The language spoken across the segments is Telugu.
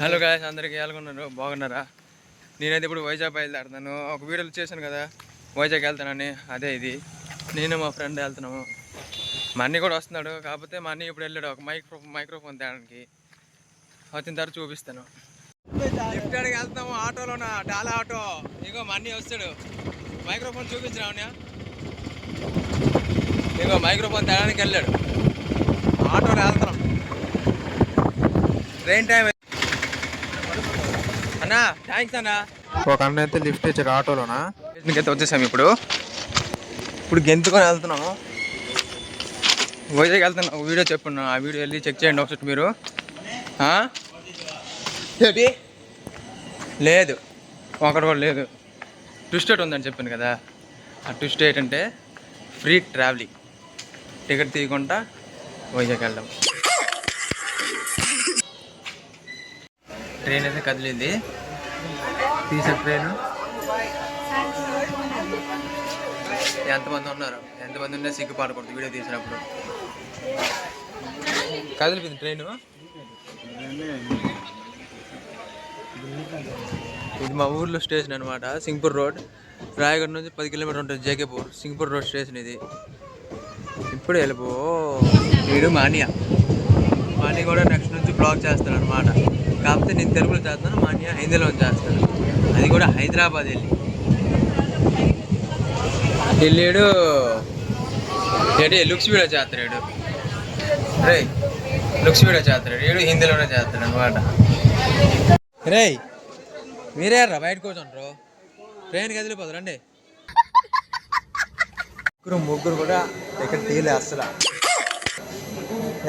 హలో గాయ్స్, అందరికి ఎలాగున్నారు? బాగున్నారా? నేనైతే ఇప్పుడు వైజాగ్ బయలుదేరుతాను. ఒక వీడియోలు చేశాను కదా వైజాగ్ వెళ్తానని, అదే ఇది. నేను మా ఫ్రెండ్ వెళ్తున్నాము. మా అన్నీ కూడా వస్తున్నాడు, కాకపోతే మా అన్నీ ఇప్పుడు వెళ్ళాడు ఒక మైక్రోఫోన్ తేడానికి. వచ్చిన తర్వాత చూపిస్తాను. లిఫ్ట్ అడిగి వెళ్తాము ఆటోలోన, డాలా ఆటో. ఇగో మా అన్నీ వస్తాడు. మైక్రోఫోన్ చూపించినావునా? ఇగో మైక్రోఫోన్ తేడానికి వెళ్ళాడు. ఆటోలో వెళ్తున్నాం. ట్రైన్ టైం అన్నా. థ్యాంక్స్ అన్నా. ఒక అన్న అయితే లిఫ్ట్ ఇచ్చాడు ఆటోలోనా. స్టేషన్కి వచ్చేసాము. ఇప్పుడు గెంతుకొని వెళ్తున్నాము. వైజాగ్ వెళ్తున్నాం. ఒక వీడియో చెప్పున్నా, ఆ వీడియో వెళ్ళి చెక్ చేయండి ఒకసారి మీరు. ఏంటి లేదు, ఒకటి కూడా లేదు. ట్విస్ట్ ఒకటి ఉందని చెప్పాను కదా. ఆ ట్విస్ట్ ఏంటంటే ఫ్రీ ట్రావెలింగ్. టికెట్ తీయకుండా వైజాగ్ వెళ్ళడం. ట్రైన్ అయితే కదిలింది. తీసే ట్రైన్ ఎంతమంది ఉన్నారు, ఎంతమంది ఉన్నా సిగ్గుపడకూడదు వీడియో తీసినప్పుడు. కదిలిపోయింది ట్రైను. ఇది మా ఊర్లో స్టేషన్ అనమాట, సింగపూర్ రోడ్. రాయగఢ్ నుంచి 10 కిలోమీటర్ ఉంటుంది జేకేపూర్. సింగపూర్ రోడ్ స్టేషన్ ఇది. ఇప్పుడు వెళ్ళిపో. వీడు మానియా కూడా నెక్స్ట్ నుంచి బ్లాగ్ చేస్తాడు అనమాట. కాకపోతే నేను తెలుగులో చేస్తాను, మానియా హిందీలో చేస్తాడు. అది కూడా హైదరాబాద్ వెళ్ళాడు. ఏంటి లుక్స్ వీడియో చేస్తాడు. రే లుక్స్ వీడియో చేస్తాడు. వీడు హిందీలోనే చేస్తాడు అనమాట. రే మీరే రా బయట కూర్చుంటారు. ట్రైన్ కదిలిపోదు రండి. ముగ్గురు కూడా ఇక్కడ తీలే అసలు.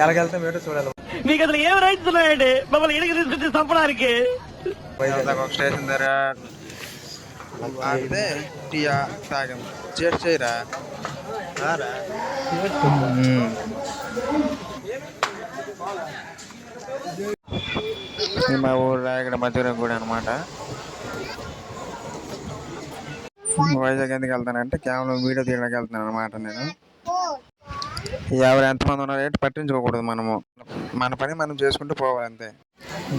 ఎలాగెళ్తాం ఏంటో చూడాలి. మీకు అసలు ఏం రైట్స్ ఉన్నాయండి మమ్మల్ని ఇడికి తీసుకొచ్చి చంపడానికి? ఒక స్టేషన్ దగ్గర ఆగితే టీయా తాగాం. చేయరా మా ఊళ్ళో ఇక్కడ మధ్యలో కూడా అనమాట. వైజాగ్ ఎందుకు వెళ్తానంటే కేవలం వీడియో తీయడానికి వెళ్తున్నాను అనమాట. నేను ఎవరు ఎంతమంది ఉన్నారో ఏంటి పట్టించుకోకూడదు. మనము మన పని మనం చేసుకుంటూ పోవాలి అంతే.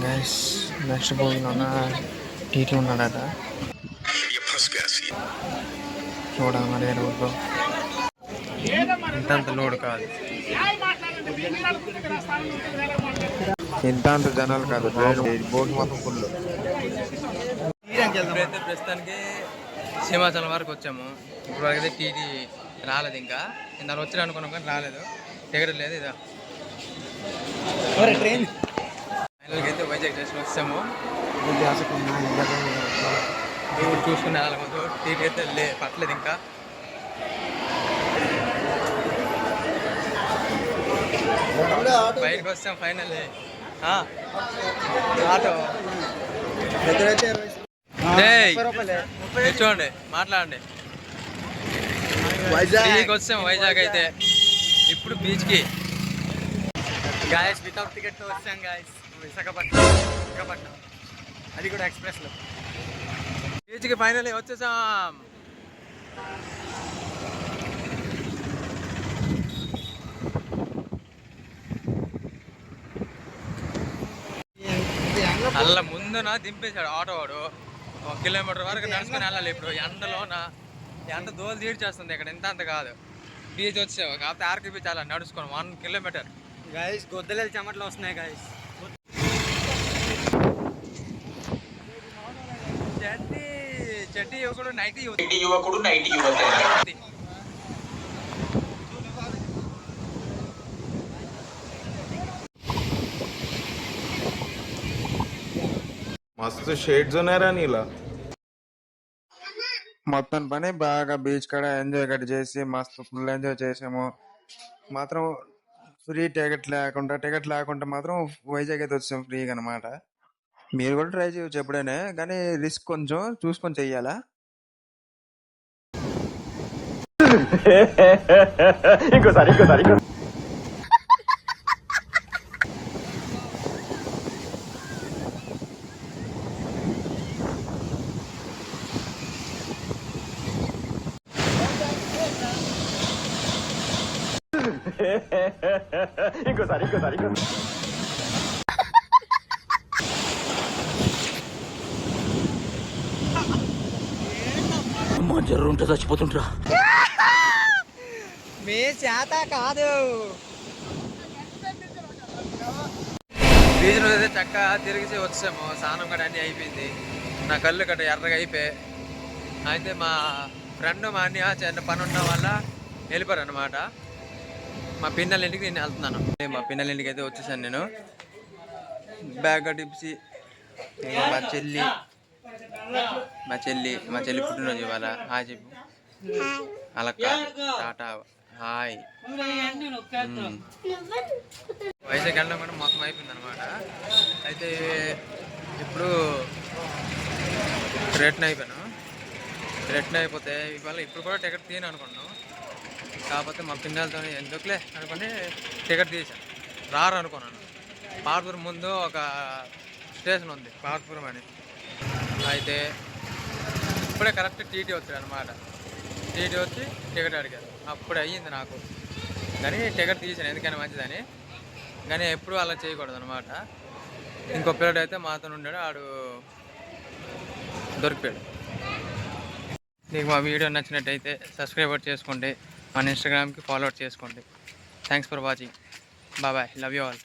గైస్ నెక్స్ట్ పోయిన టీటీ ఉన్నాడట. చూడాలి మరి రోడ్లో. ఇంతంత లోడ్ కాదు, ఇంతంత జనాలు కాదు. బోట్ మొత్తం ఫుల్. ఇప్పుడైతే ప్రస్తుతానికి సింహాచలం వరకు వచ్చాము. ఇప్పుడు వరకు అయితే టీటీ రాలేదు. ఇంకా ఇందాక వచ్చి అనుకున్నాం కానీ రాలేదు. టికెట్ లేదు. ఇదా ట్రైన్ ఫైనల్కి అయితే వైజాగ్ స్టేషన్ వచ్చాము. ఇప్పుడు చూసుకుని వెళ్ళాలి. ముందు టీటీ అయితే పట్టలేదు ఇంకా. బయటకు వచ్చాం ఫైనల్. ఆటో చూడండి, మాట్లాడండి. వైజాగ్ వచ్చాం. వైజాగ్ అయితే ఇప్పుడు బీచ్కి గాయస్ వితౌట్ టికెట్ తో వచ్చాం గాయస్. విశాఖపట్నం అది కూడా ఎక్స్ప్రెస్ లో. బీచ్కి ఫైనల్ వచ్చేసాం. అలా ముందున దింపేశాడు ఆటో వాడు. 1 కిలోమీటర్ వరకు నడుచుకుని వెళ్ళాలి. ఇప్పుడు ఎండ దోలు తీర్చేస్తుంది ఇక్కడ. ఇంత అంత కాదు. బీచ్ వచ్చావు కాకపోతే ఆర్కే బీచ్ అలా నడుచుకోను 1 కిలోమీటర్. గాయస్ గొద్దలేదు చెమట్లు వస్తున్నాయి గాయస్. చెడ్డీ యువకుడు నైటీ मस्त शेड्स ఉన్నారా నీలా. మొత్తం పని బాగా బీచ్ కాడ ఎంజాయ్ కట్ చేసి మస్తు ఫుల్ ఎంజాయ్ చేసాము. మాత్రం ఫ్రీ టికెట్ లేకుండా మాత్రం వైజాగ్ అయితే వచ్చాము ఫ్రీగా అనమాట. మీరు కూడా ట్రై చేయవచ్చు ఎప్పుడైనా, కానీ రిస్క్ కొంచెం చూసుకొని చెయ్యాలా. ఇంకోసారి ఇంకోసారి అమ్మ జర్రుంటే చచ్చిపోతుంటరా. మీ చేత కాదు. బీచ్లో అయితే చక్కగా తిరిగిసి వచ్చాము. స్నానం కూడా అన్నీ అయిపోయింది. నా కళ్ళు గట్ట ఎర్రగా అయిపోయాయి. అయితే మా ఫ్రెండ్ మా అన్నయ్య చిన్న పని ఉండడం వల్ల వెళ్ళిపోయారు అనమాట. మా పిన్నెల ఇంటికి నేను వెళ్తున్నాను. మా పిన్నెల ఇంటికి అయితే వచ్చేసాను నేను. బ్యాగ్ టిప్సి మా చెల్లి పుట్టినరోజు ఇవాళ. హాయ్ చెప్పు. అలా టాటా హాయ్. వైజాగ్ వెళ్ళడం కూడా మొత్తం అయిపోయింది అనమాట. అయితే ఇప్పుడు రిటర్న్ అయిపోయాను. రిటర్న్ అయిపోతే ఇవాళ ఇప్పుడు కూడా టికెట్ తీయను అనుకున్నాను. కాకపోతే మా పిల్లలతో ఎందుకులే అనుకుని టికెట్ తీసాను. రారు అనుకున్నాను. పార్పురం ముందు ఒక స్టేషన్ ఉంది, పార్పురం అని. అయితే ఇప్పుడే కరెక్ట్ టీటీ వచ్చాడు అనమాట. టీటీ వచ్చి టికెట్ అడిగారు. అప్పుడు అయ్యింది నాకు. కానీ టికెట్ తీసాను ఎందుకని మంచిదని. కానీ ఎప్పుడు అలా చేయకూడదు అనమాట. ఇంకో పిల్లడు అయితే మాతో ఉండాడు, ఆడు దొరికిపోయాడు. మీకు మా వీడియో నచ్చినట్టయితే సబ్స్క్రైబ్ చేసుకోండి. మన ఇన్స్టాగ్రామ్కి ఫాలో చేసుకోండి. Thanks for watching. Bye. Love you all.